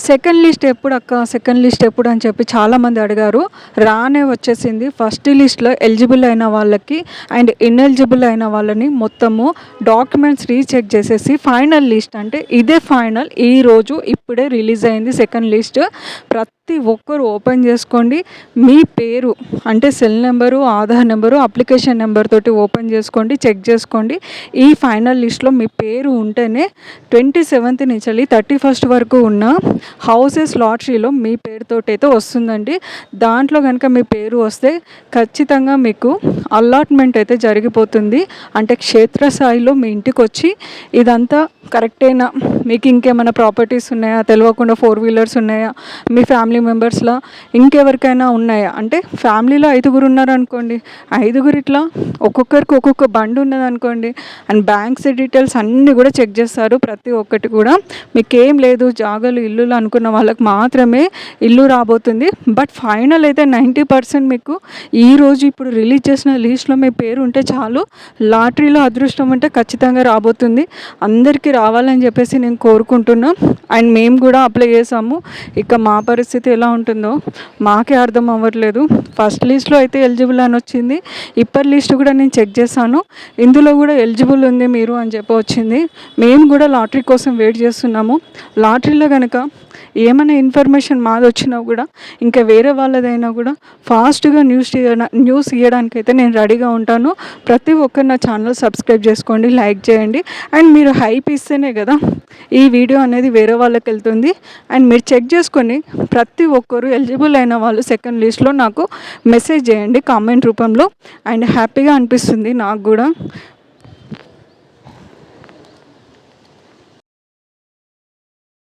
Second list ఎప్పుడు అక్క, second list ఎప్పుడు అని చెప్పి చాలామంది అడిగారు. రానే వచ్చేసింది. ఫస్ట్ లిస్ట్లో ఎలిజిబుల్ అయిన వాళ్ళకి అండ్ ఇన్ఎలిజిబుల్ అయిన వాళ్ళని మొత్తము డాక్యుమెంట్స్ రీచెక్ చేసేసి ఫైనల్ లిస్ట్, అంటే ఇదే ఫైనల్, ఈరోజు ఇప్పుడే రిలీజ్ అయింది సెకండ్ లిస్ట్. ప్రతి ఒక్కరు ఓపెన్ చేసుకోండి. మీ పేరు అంటే cell number, Aadhaar number, application number తోటి ఓపెన్ చేసుకోండి, చెక్ చేసుకోండి. ఈ ఫైనల్ లిస్ట్లో మీ పేరు ఉంటేనే 27th నుంచి 31st వరకు ఉన్న హౌసెస్ లాటరీలో మీ పేరుతోటి అయితే వస్తుందండి. దాంట్లో కనుక మీ పేరు వస్తే ఖచ్చితంగా మీకు అలాట్మెంట్ అయితే జరిగిపోతుంది. అంటే క్షేత్రస్థాయిలో మీ ఇంటికి వచ్చి ఇదంతా కరెక్టేనా, మీకు ఇంకేమైనా ప్రాపర్టీస్ ఉన్నాయా, తెలియకుండా 4 వీలర్స్ ఉన్నాయా, మీ ఫ్యామిలీ మెంబర్స్లో ఇంకెవరికైనా ఉన్నాయా, అంటే ఫ్యామిలీలో 5గురు ఉన్నారనుకోండి, 5గురు ఇట్లా ఒక్కొక్కరికి ఒక్కొక్క బండి ఉన్నదనుకోండి, అండ్ బ్యాంక్స్ డీటెయిల్స్ అన్నీ కూడా చెక్ చేస్తారు. ప్రతి ఒక్కటి కూడా మీకేం లేదు, జాగాలు ఇల్లులు అనుకున్న వాళ్ళకి మాత్రమే ఇల్లు రాబోతుంది. బట్ ఫైనల్ అయితే 90% మీకు ఈరోజు ఇప్పుడు రిలీజ్ చేసిన లిస్ట్లో మీ పేరు ఉంటే చాలు, లాటరీలో అదృష్టం ఉంటే ఖచ్చితంగా రాబోతుంది. అందరికీ రావాలని చెప్పేసి నేను కోరుకుంటున్నా. అండ్ మేము కూడా అప్లై చేసాము. ఇక మా పరిస్థితి ఎలా ఉంటుందో మాకే అర్థం అవ్వట్లేదు. ఫస్ట్ లిస్ట్లో అయితే ఎలిజిబుల్ అని వచ్చింది. ఇప్పటి లిస్ట్ కూడా నేను చెక్ చేశాను, ఇందులో కూడా ఎలిజిబుల్ ఉంది మీరు అని చెప్పి వచ్చింది. మేము కూడా లాటరీ కోసం వెయిట్ చేస్తున్నాము. లాటరీలో కనుక ఏమైనా ఇన్ఫర్మేషన్ మాది వచ్చినా కూడా, ఇంకా వేరే వాళ్ళదైనా కూడా ఫాస్ట్గా న్యూస్ ఇవ్వడానికైతే నేను రెడీగా ఉంటాను. ప్రతి ఒక్కరు నా ఛానల్ సబ్స్క్రైబ్ చేసుకోండి, లైక్ చేయండి. అండ్ మీరు హైప్ ఇస్తేనే కదా ఈ వీడియో అనేది వేరే వాళ్ళకి వెళ్తుంది. అండ్ మీరు చెక్ చేసుకొని ప్రతి ఒక్కరు ఎలిజిబుల్ అయిన వాళ్ళు సెకండ్ లిస్ట్లో నాకు మెసేజ్ చేయండి కామెంట్ రూపంలో. అండ్ హ్యాపీగా అనిపిస్తుంది నాకు కూడా.